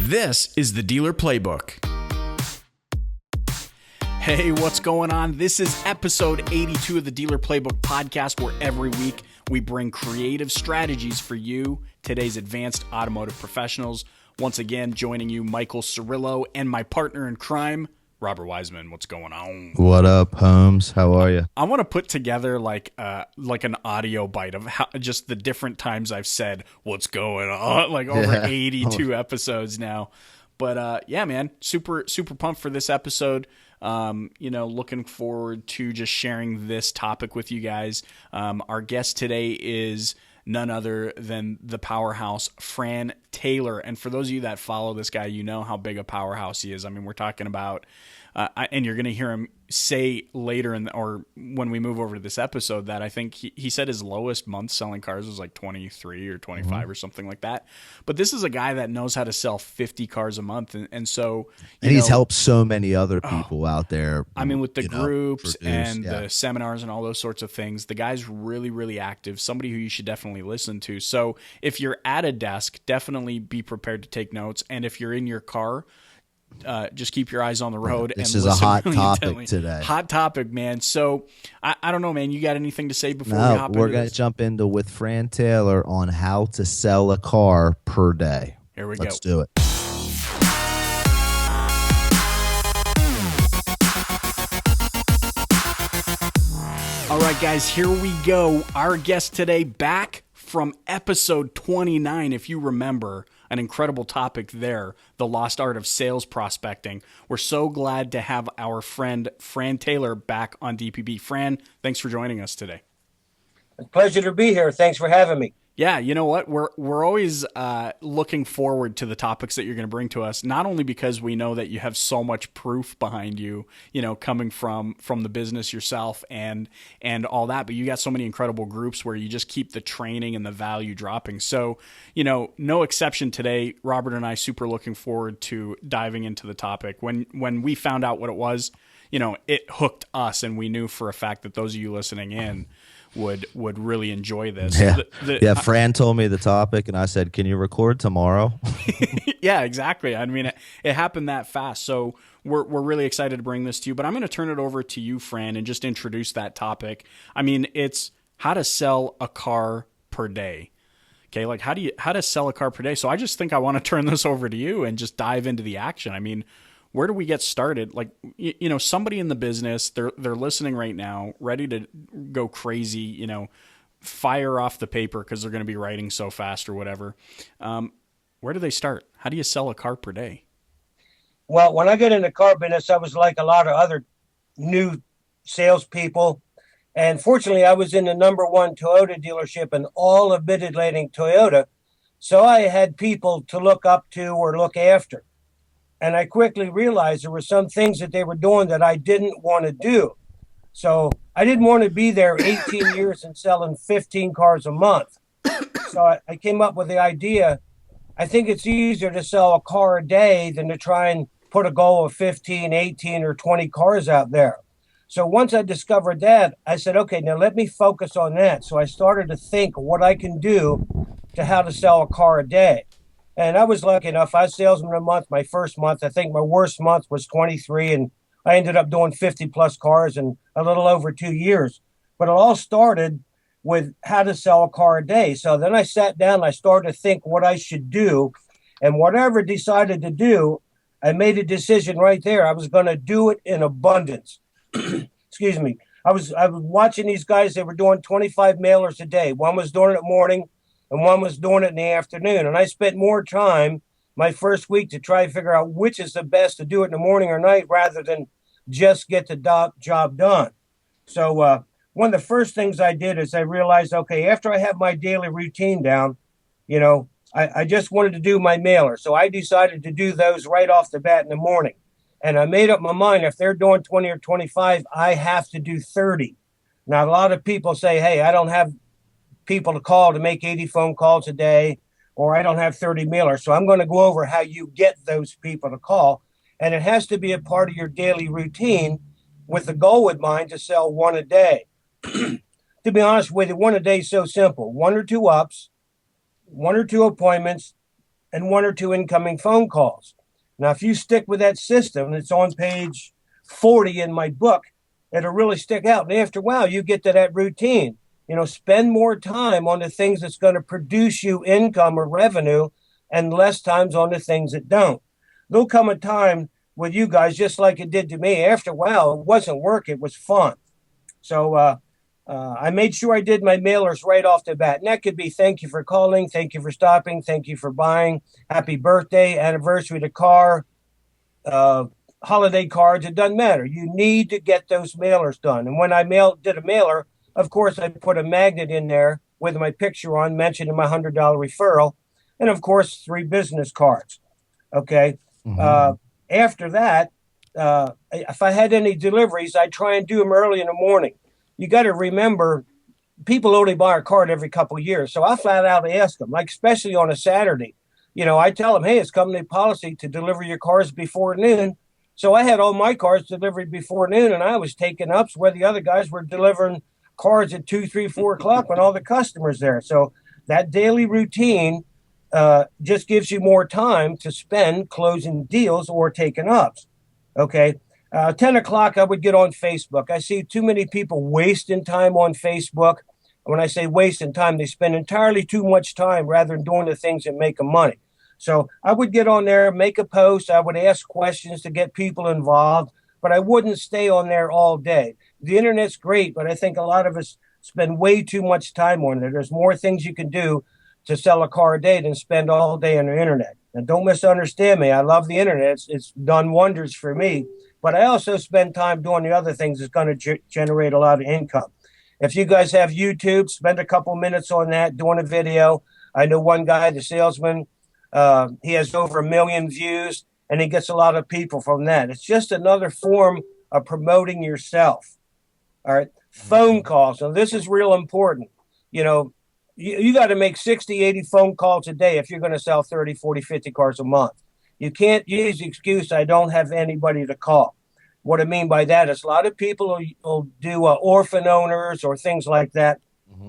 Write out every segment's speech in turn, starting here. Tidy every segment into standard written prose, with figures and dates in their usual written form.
This is the Dealer Playbook. Hey, what's going on? This is episode 82 of the Dealer Playbook podcast, where every week we bring creative strategies for you, today's advanced automotive professionals. Once again, joining you, Michael Cirillo, and my partner in crime, Robert Wiseman. What's going on? What up, Holmes? How are you? I want to put together like an audio bite of how, just the different times I've said "what's going on," like over 82 episodes now. But yeah, man, super pumped for this episode. Looking forward to just sharing this topic with you guys. Our guest today is none other than the powerhouse, Fran Taylor. And for those of you that follow this guy, you know how big a powerhouse he is. I mean, we're talking about, and you're going to hear him say later or when we move over to this episode, that I think he said his lowest month selling cars was like 23 or 25 or something like that. But this is a guy that knows how to sell 50 cars a month. And so, he's helped so many other people out there. I mean, with the groups and the seminars and all those sorts of things, the guy's really, really active, somebody who you should definitely listen to. So if you're at a desk, definitely be prepared to take notes. And if you're in your car, just keep your eyes on the road. This is a hot topic today. Hot topic, man. So I don't know, man. You got anything to say before we hop into we're going to jump into with Fran Taylor on how to sell a car per day. Here we go. Let's do it. All right, guys, here we go. Our guest today, back from episode 29, if you remember, an incredible topic there, the lost art of sales prospecting. We're so glad to have our friend Fran Taylor back on DPB. Fran, thanks for joining us today. It's a pleasure to be here. Thanks for having me. Yeah, you know what? We're always looking forward to the topics that you're going to bring to us, not only because we know that you have so much proof behind you, coming from the business yourself and all that, but you got so many incredible groups where you just keep the training and the value dropping. So, no exception today. Robert and I super looking forward to diving into the topic. When we found out what it was, it hooked us, and we knew for a fact that those of you listening in would really enjoy this. Yeah. Fran told me the topic, and I said, "Can you record tomorrow?" Yeah, exactly. I mean, it happened that fast. So we're really excited to bring this to you. But I'm going to turn it over to you, Fran, and just introduce that topic. I mean, it's how to sell a car per day. Okay, like how to sell a car per day. So I just think I want to turn this over to you and just dive into the action. I mean, where do we get started? Like, somebody in the business, they're listening right now, ready to go crazy, fire off the paper because they're going to be writing so fast or whatever. Where do they start? How do you sell a car per day? Well, when I got into car business, I was like a lot of other new salespeople. And fortunately, I was in the number one Toyota dealership in all of Mid-Atlantic Toyota. So I had people to look up to or look after. And I quickly realized there were some things that they were doing that I didn't want to do. So I didn't want to be there 18 years and selling 15 cars a month. So I came up with the idea. I think it's easier to sell a car a day than to try and put a goal of 15, 18, or 20 cars out there. So once I discovered that, I said, okay, now let me focus on that. So I started to think what I can do to how to sell a car a day. And I was lucky enough, I was salesman a month. My first month, I think my worst month was 23, and I ended up doing 50 plus cars in a little over 2 years. But it all started with how to sell a car a day. So then I sat down and I started to think what I should do. And whatever I decided to do, I made a decision right there. I was going to do it in abundance. Excuse me. I was watching these guys. They were doing 25 mailers a day. One was doing it in the morning, and one was doing it in the afternoon. And I spent more time my first week to try to figure out which is the best to do it in the morning or night rather than just get the job done. So one of the first things I did is I realized, okay, after I have my daily routine down, I just wanted to do my mailer. So I decided to do those right off the bat in the morning. And I made up my mind, if they're doing 20 or 25, I have to do 30. Now, a lot of people say, hey, I don't have people to call to make 80 phone calls a day, or I don't have 30 mailers. So I'm going to go over how you get those people to call. And it has to be a part of your daily routine with the goal in mind to sell one a day. To be honest with you, one a day is so simple. 1 or 2 ups, 1 or 2 appointments, and 1 or 2 incoming phone calls. Now, if you stick with that system, it's on page 40 in my book, it'll really stick out. And after a while, you get to that routine. Spend more time on the things that's going to produce you income or revenue and less times on the things that don't. There'll come a time with you guys, just like it did to me. After a while, it wasn't work, it was fun. So I made sure I did my mailers right off the bat. And that could be thank you for calling, thank you for stopping, thank you for buying, happy birthday, anniversary of the car, holiday cards. It doesn't matter. You need to get those mailers done. And when I did a mailer, of course, I put a magnet in there with my picture on, mentioning my $100 referral, and of course, 3 business cards. Okay. Mm-hmm. After that, if I had any deliveries, I'd try and do them early in the morning. You got to remember, people only buy a card every couple of years. So I flat out ask them, like especially on a Saturday, I tell them, hey, it's company policy to deliver your cars before noon. So I had all my cars delivered before noon, and I was taking ups where the other guys were delivering cards at 2, 3, 4 o'clock when all the customers there. So that daily routine just gives you more time to spend closing deals or taking ups. Okay. 10 o'clock, I would get on Facebook. I see too many people wasting time on Facebook. When I say wasting time, they spend entirely too much time rather than doing the things that make them money. So I would get on there, make a post. I would ask questions to get people involved, but I wouldn't stay on there all day. The internet's great, but I think a lot of us spend way too much time on it. There's more things you can do to sell a car a day than spend all day on the internet. And don't misunderstand me. I love the internet. It's done wonders for me, but I also spend time doing the other things that's going to generate a lot of income. If you guys have YouTube, spend a couple minutes on that, doing a video. I know one guy, the salesman, he has over 1 million views, and he gets a lot of people from that. It's just another form of promoting yourself. All right. Phone calls. So this is real important. You got to make 60, 80 phone calls a day if you're going to sell 30, 40, 50 cars a month. You can't use the excuse, I don't have anybody to call. What I mean by that is a lot of people will do orphan owners or things like that,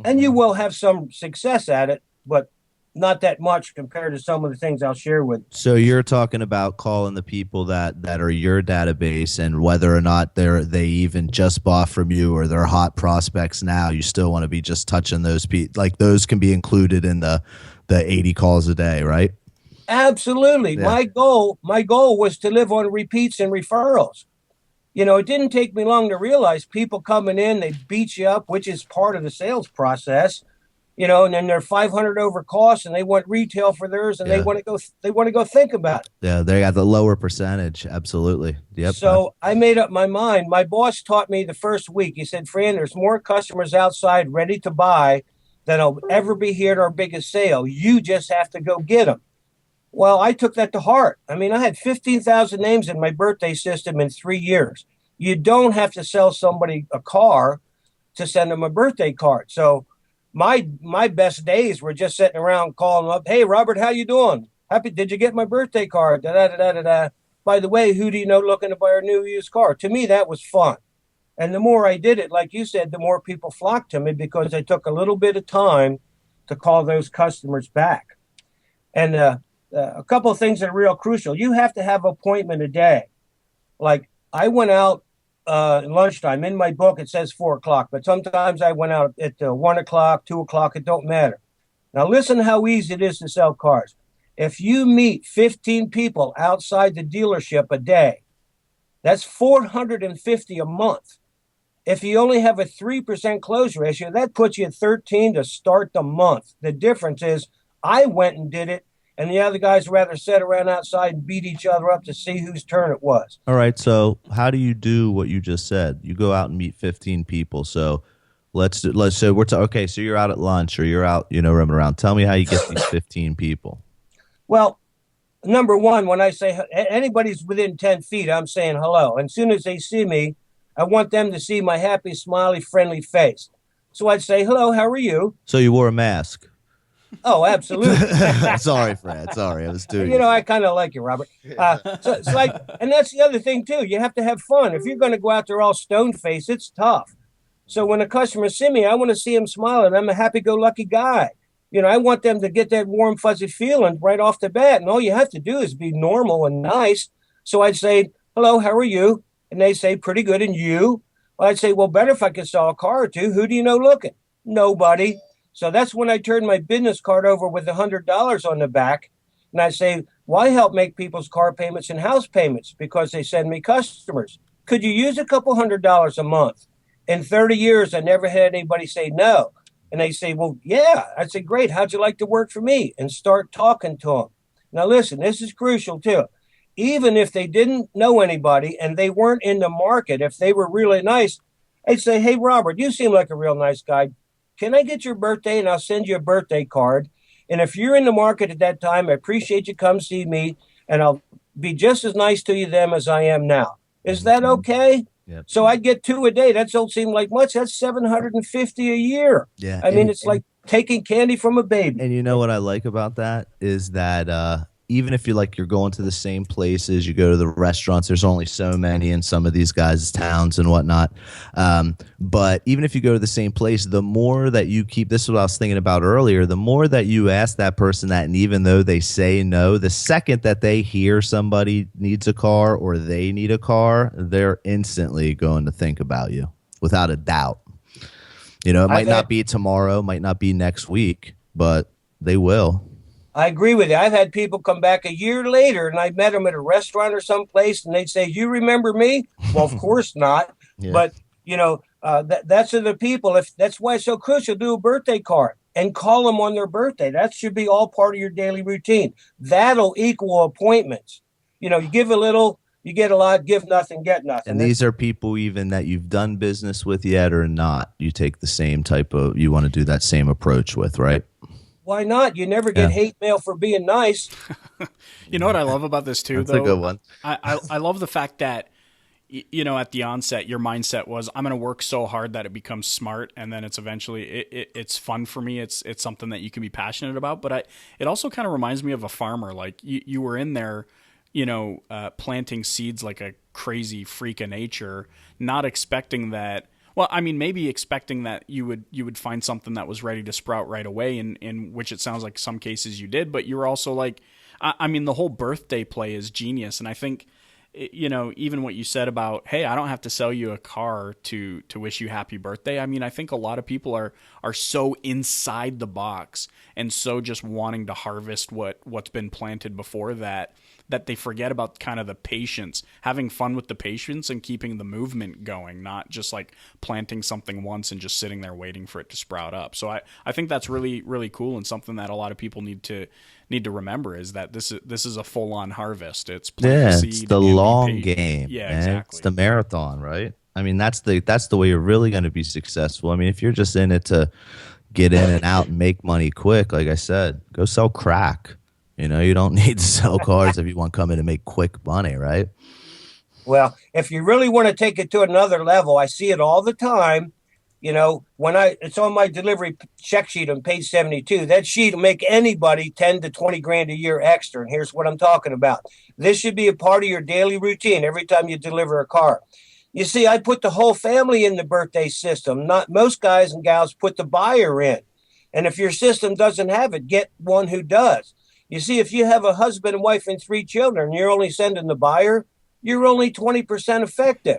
and you will have some success at it, but not that much compared to some of the things I'll share with you. So you're talking about calling the people that are your database, and whether or not they even just bought from you or they're hot prospects now, you still want to be just touching those people. Like those can be included in the 80 calls a day, right? Absolutely. Yeah. My goal was to live on repeats and referrals. It didn't take me long to realize people coming in, they beat you up, which is part of the sales process. And then they're 500 over cost, and they want retail for theirs, and they want to go think about it. Yeah, they got the lower percentage. Absolutely. Yep. So I made up my mind. My boss taught me the first week. He said, Fran, there's more customers outside ready to buy than will ever be here at our biggest sale. You just have to go get them. Well, I took that to heart. I mean, I had 15,000 names in my birthday system in 3 years. You don't have to sell somebody a car to send them a birthday card. So my best days were just sitting around calling up, hey, Robert, how you doing? Did you get my birthday card? Da-da-da-da-da. By the way, who do you know looking to buy a new used car? To me, that was fun. And the more I did it, like you said, the more people flocked to me because I took a little bit of time to call those customers back. And a couple of things that are real crucial. You have to have an appointment a day. Like I went out lunchtime. In my book, it says 4 o'clock, but sometimes I went out at 1 o'clock, 2 o'clock. It don't matter. Now, listen how easy it is to sell cars. If you meet 15 people outside the dealership a day, that's 450 a month. If you only have a 3% close ratio, that puts you at 13 to start the month. The difference is I went and did it, and the other guys rather sat around outside and beat each other up to see whose turn it was. All right, so how do you do what you just said? You go out and meet 15 people. So okay, so you're out at lunch or you're out, roaming around. Tell me how you get these 15 people. Well, number one, when I say anybody's within 10 feet, I'm saying hello. And as soon as they see me, I want them to see my happy, smiley, friendly face. So I'd say, hello, how are you? So you wore a mask. Oh, absolutely. Sorry, Fran. Sorry, I was doing. I kind of like you, Robert. So it's like, and that's the other thing too. You have to have fun. If you're going to go out there all stone-faced, it's tough. So when a customer see me, I want to see him smiling. I'm a happy-go-lucky guy. I want them to get that warm, fuzzy feeling right off the bat. And all you have to do is be normal and nice. So I'd say, hello, how are you? And they say, pretty good. And you? Well, I'd say, well, better if I could sell a car or two. Who do you know looking? Nobody. So that's when I turned my business card over with $100 on the back. And I say, why help make people's car payments and house payments? Because they send me customers. Could you use a couple $100 a month? In 30 years, I never had anybody say no. And they say, well, yeah. I'd say, great. How'd you like to work for me? And start talking to them. Now, listen, this is crucial too. Even if they didn't know anybody and they weren't in the market, if they were really nice, I'd say, hey, Robert, you seem like a real nice guy. Can I get your birthday and I'll send you a birthday card? And if you're in the market at that time, I appreciate you come see me and I'll be just as nice to you them as I am now. Is that okay? Yep. So I'd get 2 a day. That don't seem like much. That's $750 a year. Yeah. I mean, it's like taking candy from a baby. And you know what I like about that is that even if you're going to the same places, you go to the restaurants, there's only so many in some of these guys' towns and whatnot. But even if you go to the same place, the more that you keep, this is what I was thinking about earlier, the more that you ask that person that, and even though they say no, the second that they hear somebody needs a car or they need a car, they're instantly going to think about you without a doubt. It might not be tomorrow, might not be next week, but they will. I agree with you. I've had people come back a year later and I met them at a restaurant or someplace and they'd say, you remember me? Well, of course not. Yeah. But, that's the people. If that's why it's so crucial, do a birthday card and call them on their birthday. That should be all part of your daily routine. That'll equal appointments. You give a little, you get a lot, give nothing, get nothing. And these are people even that you've done business with yet or not. You take the same you want to do that same approach with, right? Why not? You never get hate mail for being nice. You know what I love about this too, That's though? a good one. I love the fact that, at the onset, your mindset was, I'm going to work so hard that it becomes smart. And then it's eventually, it's fun for me. It's something that you can be passionate about. But it also kind of reminds me of a farmer. Like you were in there, planting seeds like a crazy freak of nature, not expecting that. Well, I mean, maybe expecting that you would find something that was ready to sprout right away, in which it sounds like some cases you did, but you were also like, I mean, the whole birthday play is genius. And I think, even what you said about, hey, I don't have to sell you a car to wish you happy birthday. I mean, I think a lot of people are so inside the box and so just wanting to harvest what's been planted before that they forget about kind of the patience, having fun with the patience and keeping the movement going, not just like planting something once and just sitting there waiting for it to sprout up. So I think that's really, really cool, and something that a lot of people need to remember is that this is a full-on harvest. It's it's the long game. Yeah, man. exactly. It's the marathon, right? I mean, that's the way you're really going to be successful. I mean, if you're just in it to get in and out and make money quick, like I said, go sell crack. You don't need to sell cars if you want to come in and make quick money, right? Well, if you really want to take it to another level, I see it all the time. When it's on my delivery check sheet on page 72, that sheet will make anybody 10 to 20 grand a year extra. And here's what I'm talking about. This should be a part of your daily routine every time you deliver a car. You see, I put the whole family in the birthday system. Not most guys and gals put the buyer in. And if your system doesn't have it, get one who does. You see, if you have a husband and wife and 3 children, and you're only sending the buyer, you're only 20% effective.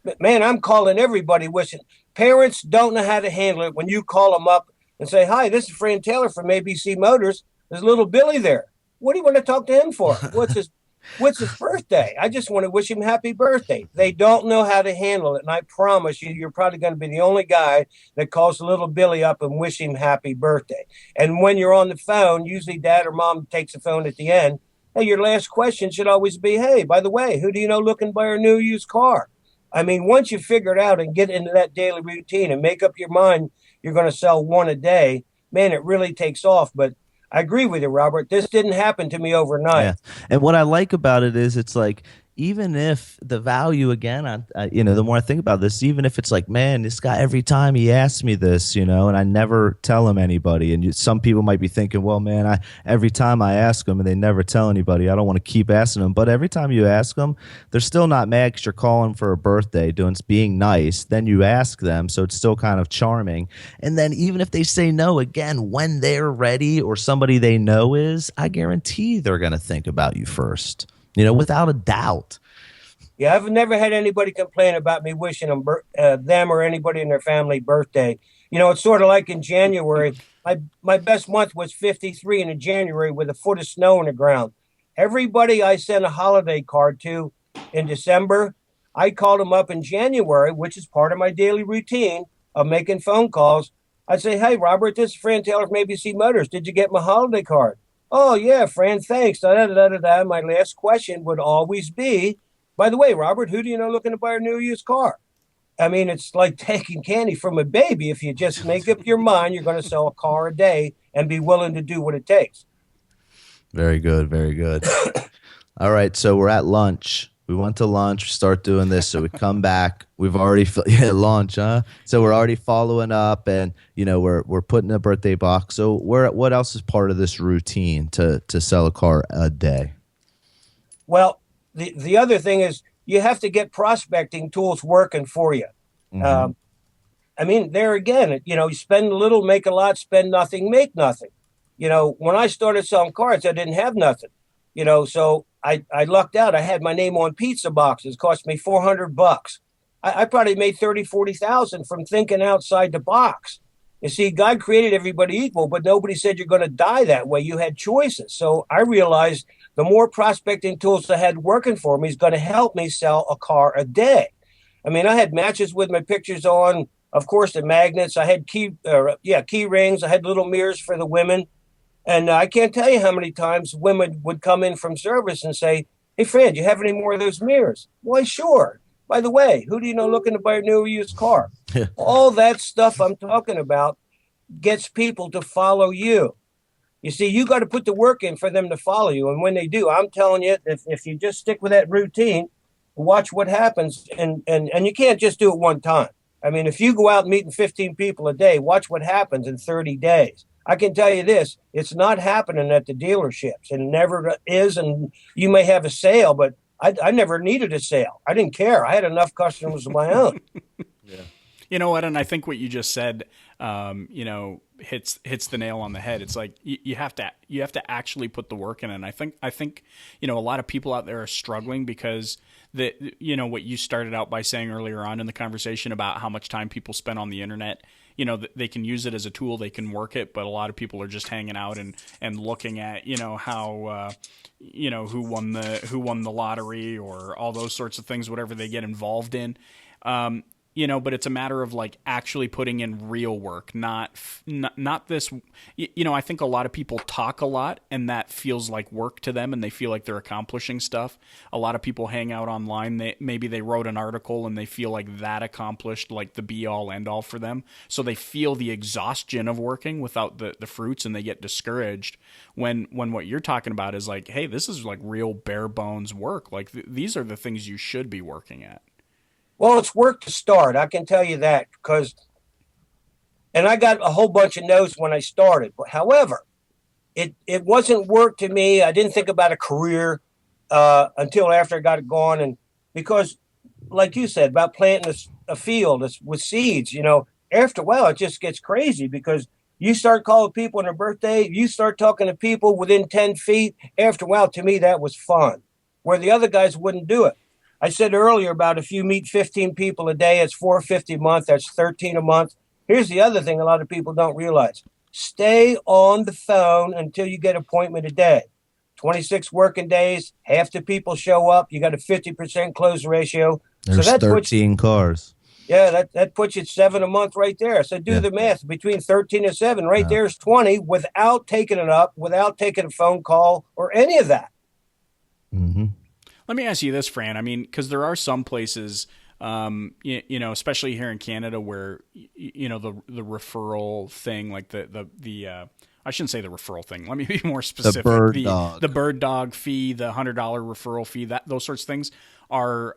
But man, I'm calling everybody wishing. Parents don't know how to handle it when you call them up and say, hi, this is Fran Taylor from ABC Motors. There's little Billy there. What do you want to talk to him for? What's his birthday? I just want to wish him happy birthday. They don't know how to handle it. And I promise you're probably going to be the only guy that calls little Billy up and wish him happy birthday. And when you're on the phone, usually dad or mom takes the phone at the end. Hey, your last question should always be, hey, by the way, who do you know looking to buy a new used car? I mean, once you figure it out and get into that daily routine and make up your mind you're going to sell 1 a day, man, it really takes off. But I agree with you, Robert. This didn't happen to me overnight. Yeah. And what I like about it is it's like, even if the value again, the more I think about this, even if it's like, man, this guy every time he asks me this, and I never tell him anybody. And some people might be thinking, well, man, every time I ask them and they never tell anybody, I don't want to keep asking them. But every time you ask them, they're still not mad because you're calling for a birthday, being nice. Then you ask them, so it's still kind of charming. And then even if they say no, again, when they're ready or somebody they know is, I guarantee they're going to think about you first. Without a doubt. Yeah, I've never had anybody complain about me wishing them or anybody in their family birthday. It's sort of like in January. My best month was 53 in January with a foot of snow on the ground. Everybody I sent a holiday card to in December, I called them up in January, which is part of my daily routine of making phone calls. I'd say, hey, Robert, this is Fran Taylor from ABC Motors. Did you get my holiday card? Oh, yeah, Fran, thanks. Da-da-da-da-da. My last question would always be, by the way, Robert, who do you know looking to buy a new used car? I mean, it's like taking candy from a baby. If you just make up your mind, you're going to sell a car a day and be willing to do what it takes. Very good. Very good. All right. So we're at lunch. We went to lunch, start doing this. So we come back. We've already lunch, huh? So we're already following up, and we're putting a birthday box. So what else is part of this routine to sell a car a day? Well, the other thing is you have to get prospecting tools working for you. Mm-hmm. I mean, there again, you spend a little, make a lot, spend nothing, make nothing. When I started selling cars, I didn't have nothing. So I lucked out. I had my name on pizza boxes. It cost me $400. I probably made 40,000 from thinking outside the box. You see, God created everybody equal, but nobody said you're going to die that way. You had choices. So I realized the more prospecting tools I had working for me is going to help me sell a car a day. I mean, I had matches with my pictures on, of course, the magnets. I had key rings. I had little mirrors for the women. And I can't tell you how many times women would come in from service and say, hey, Fran, do you have any more of those mirrors? Why, sure. By the way, who do you know looking to buy a new used car? All that stuff I'm talking about gets people to follow you. You see, you got to put the work in for them to follow you. And when they do, I'm telling you, if you just stick with that routine, watch what happens. And you can't just do it one time. I mean, if you go out meeting 15 people a day, watch what happens in 30 days. I can tell you this, it's not happening at the dealerships, and it never is. And you may have a sale, but I never needed a sale. I didn't care. I had enough customers of my own. Yeah. You know what? And I think what you just said, hits the nail on the head. It's like you have to actually put the work in. And I think a lot of people out there are struggling because what you started out by saying earlier on in the conversation about how much time people spend on the internet. They can use it as a tool, they can work it, but a lot of people are just hanging out and looking at, how, who won the lottery or all those sorts of things, whatever they get involved in. But it's a matter of like actually putting in real work, not this, I think a lot of people talk a lot and that feels like work to them and they feel like they're accomplishing stuff. A lot of people hang out online. Maybe they wrote an article and they feel like that accomplished like the be all end all for them. So they feel the exhaustion of working without the fruits and they get discouraged when what you're talking about is like, hey, this is like real bare bones work. Like these are the things you should be working at. Well, it's work to start. I can tell you that and I got a whole bunch of no's when I started. But however, it wasn't work to me. I didn't think about a career until after I got it going. And because, like you said, about planting a field with seeds, after a while, it just gets crazy because you start calling people on their birthday. You start talking to people within 10 feet. After a while, to me, that was fun, where the other guys wouldn't do it. I said earlier about if you meet 15 people a day, it's $450 a month. That's 13 a month. Here's the other thing a lot of people don't realize. Stay on the phone until you get an appointment a day. 26 working days, half the people show up. You got a 50% close ratio. There's 13 cars. Yeah, that puts you at 7 a month right there. So do the math. Between 13 and 7, right there is 20 without taking it up, without taking a phone call or any of that. Mm-hmm. Let me ask you this, Fran. I mean, because there are some places, especially here in Canada, where the referral thing, like the I shouldn't say the referral thing. Let me be more specific. The bird dog fee, the $100 referral fee, that those sorts of things are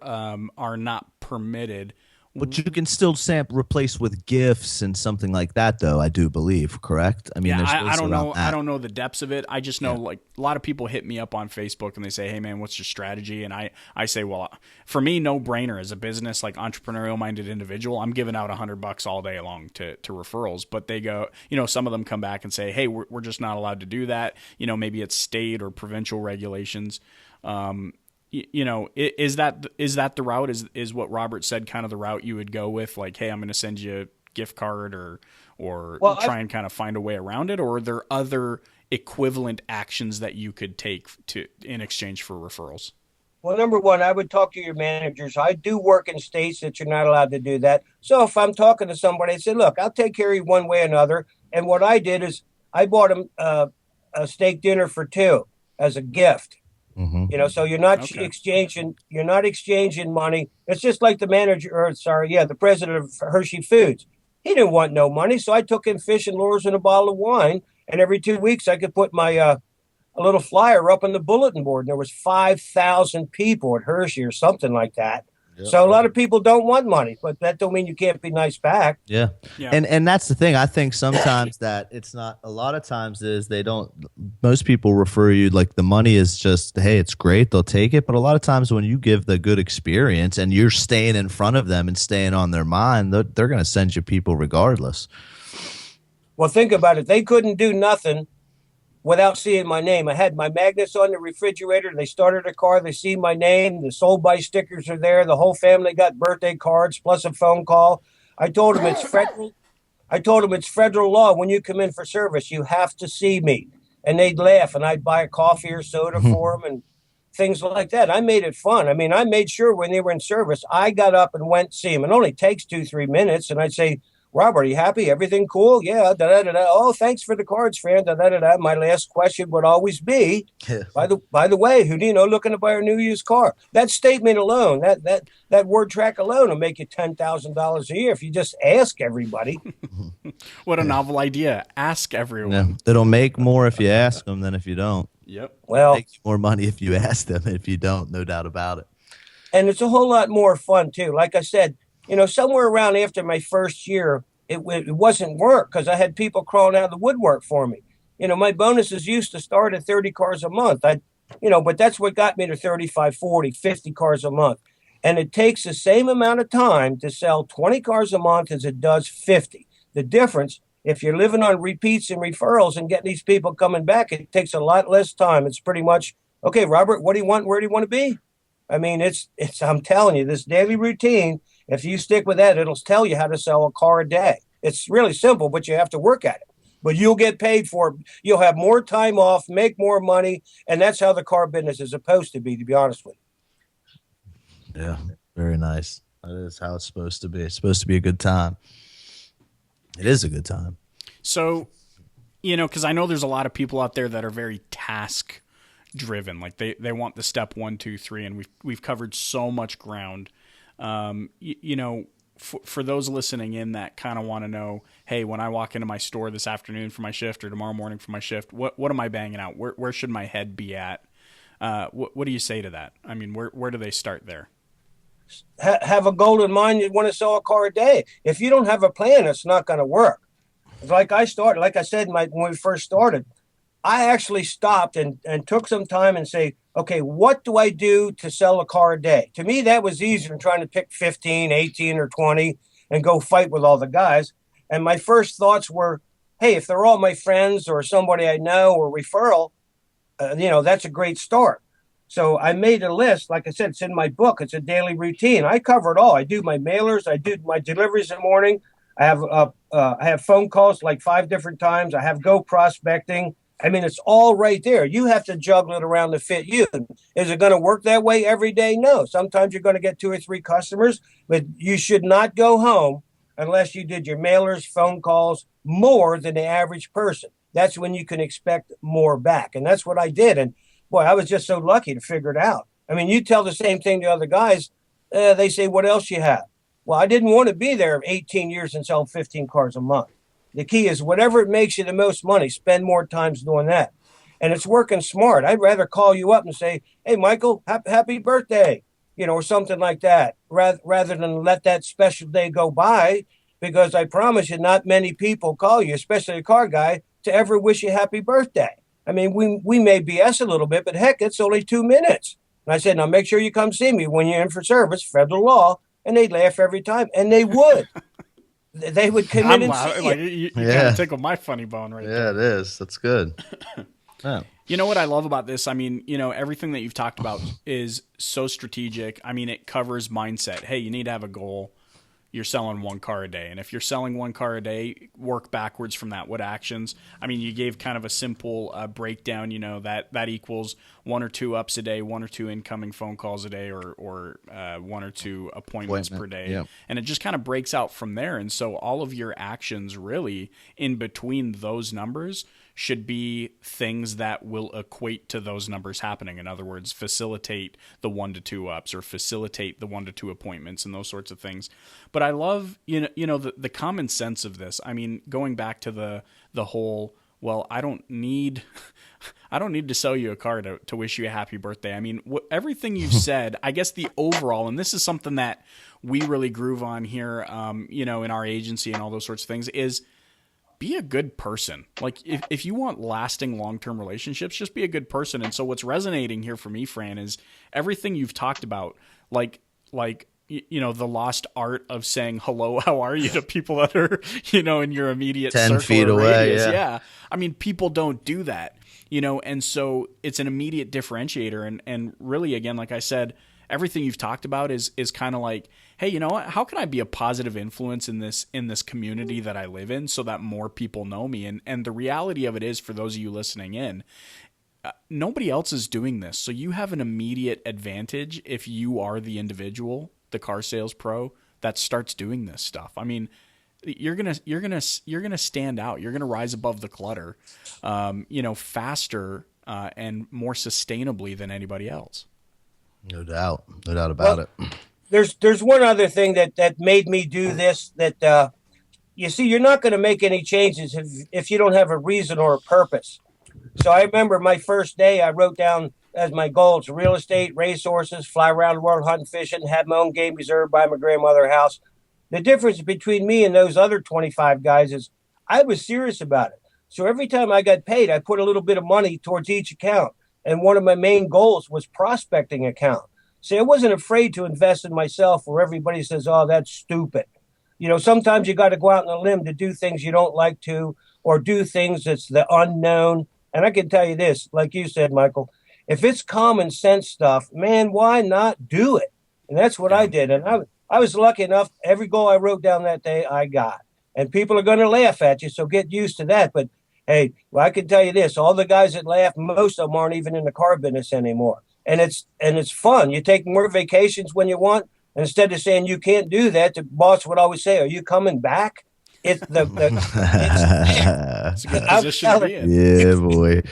not permitted. But you can still replace with gifts and something like that, though. I do believe, correct? I mean, yeah, there's I don't know. that. I don't know the depths of it. I just know like a lot of people hit me up on Facebook and they say, "Hey, man, what's your strategy?" And I say, well, for me, no brainer as a business, like entrepreneurial minded individual, I'm giving out $100 all day long to referrals. But they go, some of them come back and say, "Hey, we're just not allowed to do that." Maybe it's state or provincial regulations. Is that the route? Is what Robert said kind of the route you would go with? Like, hey, I'm going to send you a gift card or try and kind of find a way around it? Or are there other equivalent actions that you could take in exchange for referrals? Well, number one, I would talk to your managers. I do work in states that you're not allowed to do that. So if I'm talking to somebody, I say, look, I'll take care of you one way or another. And what I did is I bought them a steak dinner for two as a gift. Mm-hmm. So you're not exchanging money. It's just like the the president of Hershey Foods. He didn't want no money, so I took him fish and lures and a bottle of wine. And every 2 weeks, I could put my a little flyer up on the bulletin board. And there was 5,000 people at Hershey or something like that. Yep. So a lot of people don't want money, but that don't mean you can't be nice back. Yeah. And that's the thing. I think sometimes that it's not, a lot of times is most people refer you, like the money is just, hey, it's great, they'll take it. But a lot of times when you give the good experience and you're staying in front of them and staying on their mind, they're going to send you people regardless. Well, think about it. They couldn't do nothing without seeing my name. I had my magnets on the refrigerator. They started a car. They see my name. The sold by stickers are there. The whole family got birthday cards plus a phone call. I told them it's federal law. When you come in for service, you have to see me. And they'd laugh, and I'd buy a coffee or soda for them and things like that. I made it fun. I mean, I made sure when they were in service, I got up and went to see them. It only takes 2-3 minutes. And I'd say, Robert, are you happy? Everything cool? Yeah. Da-da-da-da. Oh, thanks for the cards, Fran. Da-da-da-da. My last question would always be, by the way, who do you know looking to buy a new used car? That statement alone, that word track alone will make you $10,000 a year if you just ask everybody. What a novel idea. Ask everyone. Yeah. It'll make more if you ask them than if you don't. Yep. Well, it'll make more money if you ask them. If you don't, no doubt about it. And it's a whole lot more fun, too. Like I said, somewhere around after my first year, it wasn't work because I had people crawling out of the woodwork for me. My bonuses used to start at 30 cars a month. But that's what got me to 35, 40, 50 cars a month. And it takes the same amount of time to sell 20 cars a month as it does 50. The difference, if you're living on repeats and referrals and getting these people coming back, it takes a lot less time. It's pretty much, okay, Robert, what do you want? Where do you want to be? I mean, I'm telling you, this daily routine, if you stick with that, it'll tell you how to sell a car a day. It's really simple, but you have to work at it. But you'll get paid for it. You'll have more time off, make more money, and that's how the car business is supposed to be honest with you. Yeah, very nice. That is how it's supposed to be. It's supposed to be a good time. It is a good time. So, because I know there's a lot of people out there that are very task driven. Like they want the step 1, 2, 3, and we've covered so much ground. For those listening in that kind of want to know, hey, when I walk into my store this afternoon for my shift or tomorrow morning for my shift, what am I banging out? Where should my head be at? What do you say to that? I mean, where do they start there? Have a goal in mind. You want to sell a car a day. If you don't have a plan, it's not going to work. Like I said, when we first started, I actually stopped and took some time and say, okay, what do I do to sell a car a day? To me, that was easier than trying to pick 15, 18, or 20 and go fight with all the guys. And my first thoughts were, hey, if they're all my friends or somebody I know or referral, that's a great start. So I made a list. Like I said, it's in my book. It's a daily routine. I cover it all. I do my mailers. I do my deliveries in the morning. I have phone calls like 5 different times. I have go prospecting. I mean, it's all right there. You have to juggle it around to fit you. Is it going to work that way every day? No. Sometimes you're going to get 2 or 3 customers, but you should not go home unless you did your mailers, phone calls more than the average person. That's when you can expect more back. And that's what I did. And boy, I was just so lucky to figure it out. I mean, you tell the same thing to other guys. They say, what else you have? Well, I didn't want to be there 18 years and sell 15 cars a month. The key is whatever it makes you the most money, spend more times doing that. And it's working smart. I'd rather call you up and say, hey, Michael, happy birthday, or something like that, rather than let that special day go by, because I promise you, not many people call you, especially a car guy, to ever wish you happy birthday. I mean, we may BS a little bit, but heck, it's only 2 minutes. And I said, now make sure you come see me when you're in for service, federal law. And they'd laugh every time. And they would. They would come in and see like, you kind of tickle my funny bone right there. Yeah, it is. That's good. Yeah. You know what I love about this? I mean, everything that you've talked about is so strategic. I mean, it covers mindset. Hey, you need to have a goal. You're selling one car a day. And if you're selling one car a day, work backwards from that. What actions? I mean, you gave kind of a simple breakdown, that equals 1 or 2 ups a day, 1 or 2 incoming phone calls a day, or 1 or 2 appointments per day. Yeah. And it just kind of breaks out from there. And so all of your actions really in between those numbers should be things that will equate to those numbers happening. In other words, facilitate the 1 to 2 ups or facilitate the 1 to 2 appointments and those sorts of things. But I love, the common sense of this. I mean, going back to the whole, well, I don't need to sell you a car to wish you a happy birthday. I mean, everything you've said, I guess the overall, and this is something that we really groove on here, in our agency and all those sorts of things, is be a good person. Like if you want lasting long-term relationships, just be a good person. And so what's resonating here for me, Fran, is everything you've talked about, like the lost art of saying hello, how are you to people that are, in your immediate 10 circle feet or away. radius. Yeah. I mean, people don't do that, and so it's an immediate differentiator. And really, again, like I said, everything you've talked about is kind of like, hey, you know what? How can I be a positive influence in this community that I live in so that more people know me? And the reality of it is, for those of you listening in, nobody else is doing this. So you have an immediate advantage if you are the individual, the car sales pro that starts doing this stuff. I mean, you're gonna stand out. You're gonna rise above the clutter, faster and more sustainably than anybody else. No doubt about it. There's one other thing that made me do this, that you see, you're not going to make any changes if you don't have a reason or a purpose. So I remember my first day, I wrote down as my goals: real estate, racehorses, fly around the world hunting, fishing, have my own game reserve by my grandmother's house. The difference between me and those other 25 guys is I was serious about it. So every time I got paid, I put a little bit of money towards each account. And one of my main goals was prospecting account. See, I wasn't afraid to invest in myself where everybody says, oh, that's stupid. Sometimes you got to go out on a limb to do things you don't like to, or do things that's the unknown. And I can tell you this, like you said, Michael, if it's common sense stuff, man, why not do it? And that's what I did. And I was lucky enough, every goal I wrote down that day, I got. And people are going to laugh at you, so get used to that. But hey, well, I can tell you this: all the guys that laugh, most of them aren't even in the car business anymore. And it's fun. You take more vacations when you want. And instead of saying you can't do that, the boss would always say, "Are you coming back?" It's a good position to be in. Yeah, boy.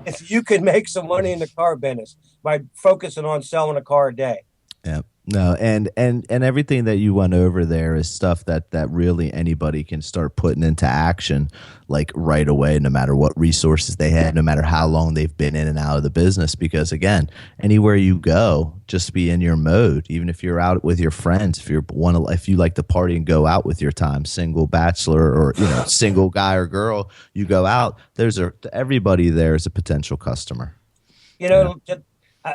If you can make some money in the car business by focusing on selling a car a day. Yeah. No, and everything that you went over there is stuff that really anybody can start putting into action, like right away, no matter what resources they had, no matter how long they've been in and out of the business. Because again, anywhere you go, just be in your mode. Even if you're out with your friends, if you like to party and go out with your time, single, bachelor, or single guy or girl, you go out. Everybody there is a potential customer.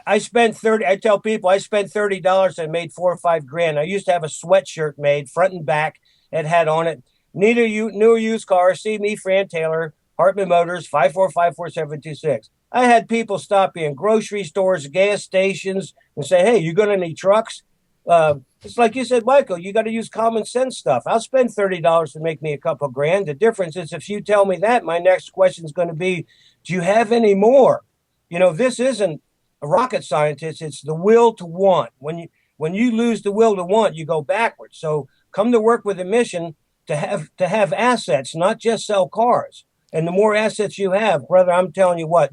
I spent I tell people I spent $30 and made $4 or $5 grand. I used to have a sweatshirt made front and back. It had on it, new or used car. See me, Fran Taylor, Hartman Motors, 5454726. I had people stop me in grocery stores, gas stations, and say, hey, you going to need trucks? It's like you said, Michael, you got to use common sense stuff. I'll spend $30 to make me a couple grand. The difference is if you tell me that, my next question is going to be, do you have any more? This isn't a rocket scientist. It's the will to want. When you lose the will to want, you go backwards. So come to work with a mission to have assets, not just sell cars. And the more assets you have, brother, I'm telling you what,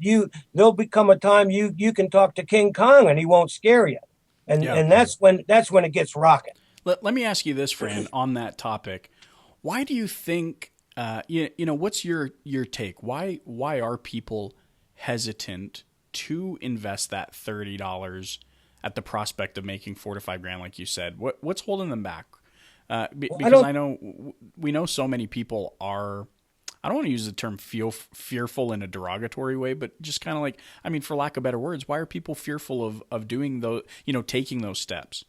there'll become a time you can talk to King Kong and he won't scare you. And that's when it gets rocking. Let me ask you this, Fran, on that topic. Why do you think What's your take? Why are people hesitant to invest that $30 at the prospect of making 4 to 5 grand, like you said? What's holding them back? Because I know we know so many people are. I don't want to use the term fearful in a derogatory way, but just kind of like, I mean, for lack of better words, why are people fearful of doing those, taking those steps?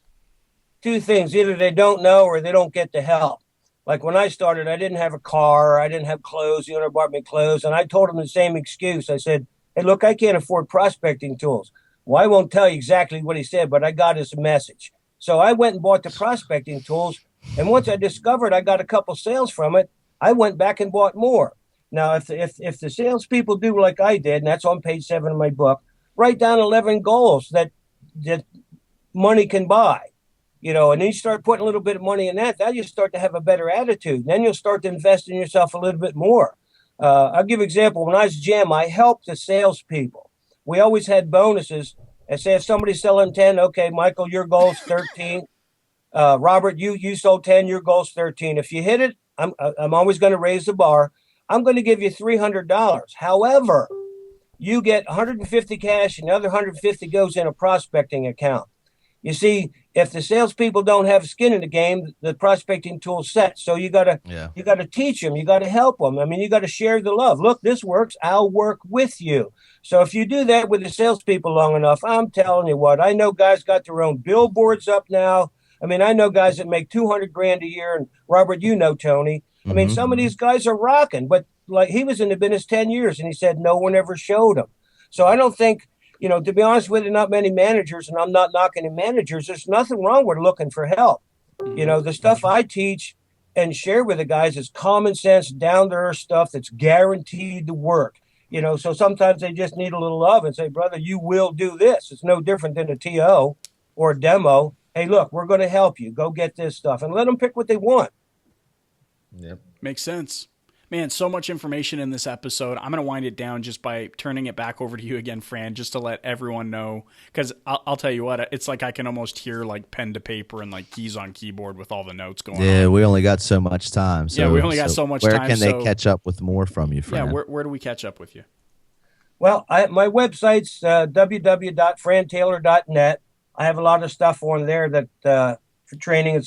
Two things: either they don't know or they don't get the help. Like when I started, I didn't have a car, I didn't have clothes. The owner bought me clothes, and I told him the same excuse. I said, "Hey, look, I can't afford prospecting tools." Well, I won't tell you exactly what he said, but I got his message. So I went and bought the prospecting tools, and once I discovered I got a couple sales from it, I went back and bought more. Now, if the salespeople do like I did, and that's on page 7 of my book, write down 11 goals that money can buy. And then you start putting a little bit of money in that. Then you start to have a better attitude. Then you'll start to invest in yourself a little bit more. I'll give an example. When I was GM, I helped the salespeople. We always had bonuses. And say if somebody's selling 10, okay, Michael, your goal's 13. Robert, you sold 10, your goal's 13. If you hit it, I'm always going to raise the bar. I'm going to give you $300. However, you get 150 cash, and the other 150 goes in a prospecting account. You see, if the salespeople don't have skin in the game, the prospecting tool's set. So you gotta teach them, you gotta help them. I mean, you gotta share the love. Look, this works. I'll work with you. So if you do that with the salespeople long enough, I'm telling you what. I know guys got their own billboards up now. I mean, I know guys that make 200 grand a year, and Robert, Tony. I mean, some of these guys are rocking, but like he was in the business 10 years, and he said no one ever showed him. So I don't think. To be honest with you, not many managers, and I'm not knocking the managers. There's nothing wrong with looking for help. The stuff I teach and share with the guys is common sense, down to earth stuff that's guaranteed to work. So sometimes they just need a little love and say, brother, you will do this. It's no different than a TO or a demo. Hey, look, we're going to help you. Go get this stuff and let them pick what they want. Yep. Makes sense. Man, so much information in this episode. I'm going to wind it down just by turning it back over to you again, Fran, just to let everyone know. Because I'll tell you what, it's like I can almost hear like pen to paper and like keys on keyboard with all the notes going on. Yeah, we only got so much time. So, we only got so much time. Where can they catch up with more from you, Fran? Yeah, where do we catch up with you? Well, my website's www.frantaylor.net. I have a lot of stuff on there that for training.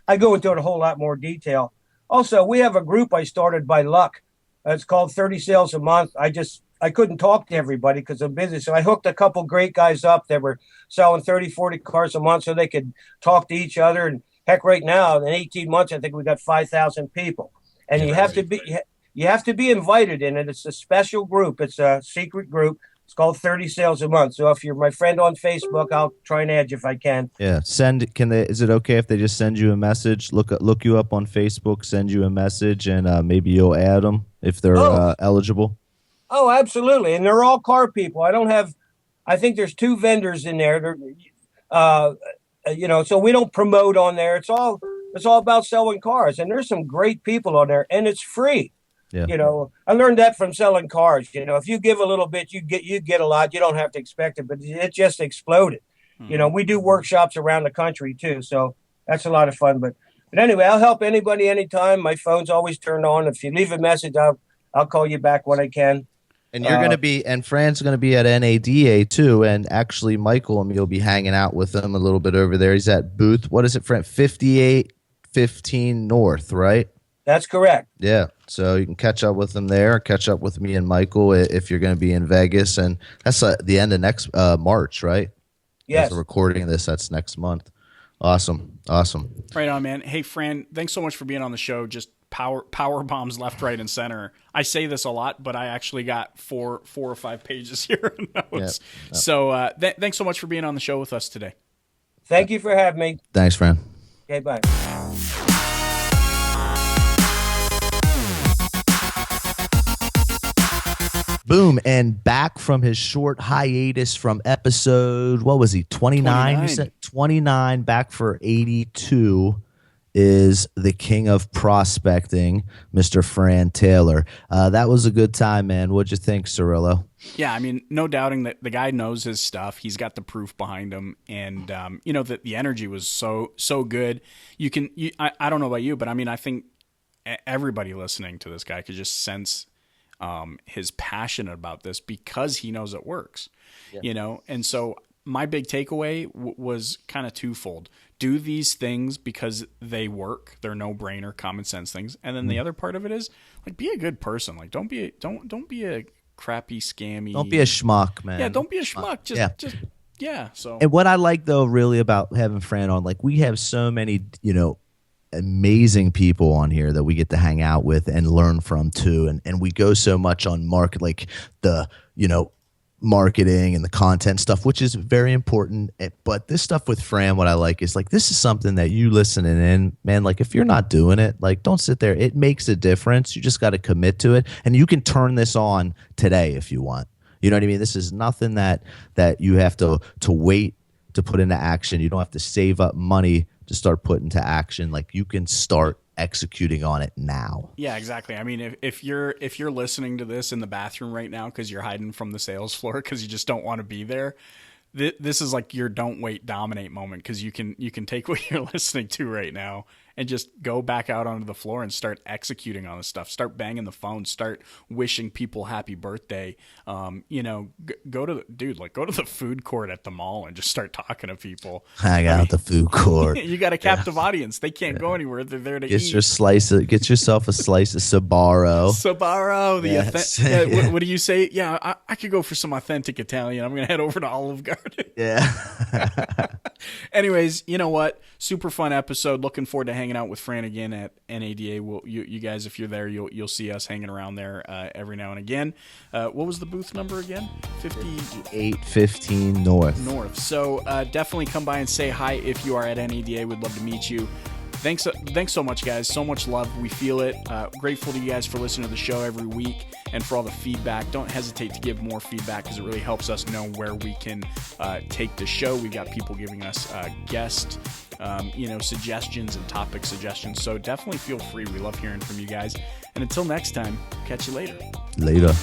I go into it a whole lot more detail. Also, we have a group I started by luck. It's called 30 Sales a Month. I couldn't talk to everybody because I'm busy. So I hooked a couple great guys up that were selling 30, 40 cars a month so they could talk to each other. And heck, right now, in 18 months, I think we got 5,000 people. And you have to be invited in it. It's a special group. It's a secret group. It's called 30 Sales a Month. So if you're my friend on Facebook, I'll try and add you if I can. Yeah. Is it okay if they just send you a message, look you up on Facebook, send you a message, and maybe you'll add them if they're eligible? Oh, absolutely. And they're all car people. I think there's 2 vendors in there. So we don't promote on there. It's all about selling cars. And there's some great people on there, and it's free. Yeah. I learned that from selling cars. If you give a little bit, you get a lot. You don't have to expect it, but it just exploded. We do workshops around the country too, so that's a lot of fun. But anyway, I'll help anybody anytime. My phone's always turned on. If you leave a message, I'll call you back when I can. And you're going to be, and Fran's going to be at NADA too. And actually, Michael and me will be hanging out with him a little bit over there. He's at booth. What is it, Fran? 5815 North, right? That's correct. Yeah. So you can catch up with them there, catch up with me and Michael if you're going to be in Vegas. And that's the end of next March, right? Yes. As we're recording this, that's next month. Awesome. Right on, man. Hey, Fran, thanks so much for being on the show. Just power bombs left, right, and center. I say this a lot, but I actually got four or 5 pages here of notes. Yep. So thanks so much for being on the show with us today. Thank you for having me. Thanks, Fran. Okay, bye. Boom, and back from his short hiatus from episode, what was he, 29? You said 29, back for 82 is the king of prospecting, Mr. Fran Taylor. That was a good time, man. What'd you think, Cirillo? Yeah, I mean, no doubting that the guy knows his stuff. He's got the proof behind him, and that the energy was so good. I don't know about you, but I mean, I think everybody listening to this guy could just sense his passion about this because he knows it works, And so my big takeaway was kind of twofold. Do these things because they work. They're no-brainer, common sense things. And then the other part of it is like, be a good person. Like, don't be a crappy, scammy. Don't be a schmuck, man. Yeah, don't be a schmuck. So. And what I like though, really about having Fran on, like we have so many, amazing people on here that we get to hang out with and learn from too. And we go so much on market, like the, marketing and the content stuff, which is very important. But this stuff with Fran, what I like is like, this is something that you listening in, man, like if you're not doing it, like don't sit there. It makes a difference. You just got to commit to it. And you can turn this on today if you want. You know what I mean? This is nothing that you have to wait to put into action. You don't have to save up money to start putting into action. Like you can start executing on it now. Yeah, exactly. I mean, if you're listening to this in the bathroom right now because you're hiding from the sales floor because you just don't want to be there, this is like your don't wait, dominate moment, because you can take what you're listening to right now and just go back out onto the floor and start executing on this stuff. Start banging the phone. Start wishing people happy birthday. Go to the food court at the mall and just start talking to people. Hang out at the food court. You got a captive audience. They can't go anywhere. They're there to eat. Get yourself a slice of Sbarro. Sbarro. Yes. What do you say? Yeah, I could go for some authentic Italian. I'm going to head over to Olive Garden. Yeah. Anyways, you know what? Super fun episode. Looking forward to hanging out with Fran again at NADA. You guys, if you're there, you'll see us hanging around there every now and again. What was the booth number again? 5815 North. So definitely come by and say hi if you are at NADA. We'd love to meet you. Thanks so much, guys. So much love. We feel it. Grateful to you guys for listening to the show every week and for all the feedback. Don't hesitate to give more feedback because it really helps us know where we can take the show. We've got people giving us guest suggestions and topic suggestions. So definitely feel free. We love hearing from you guys. And until next time, catch you later. Later.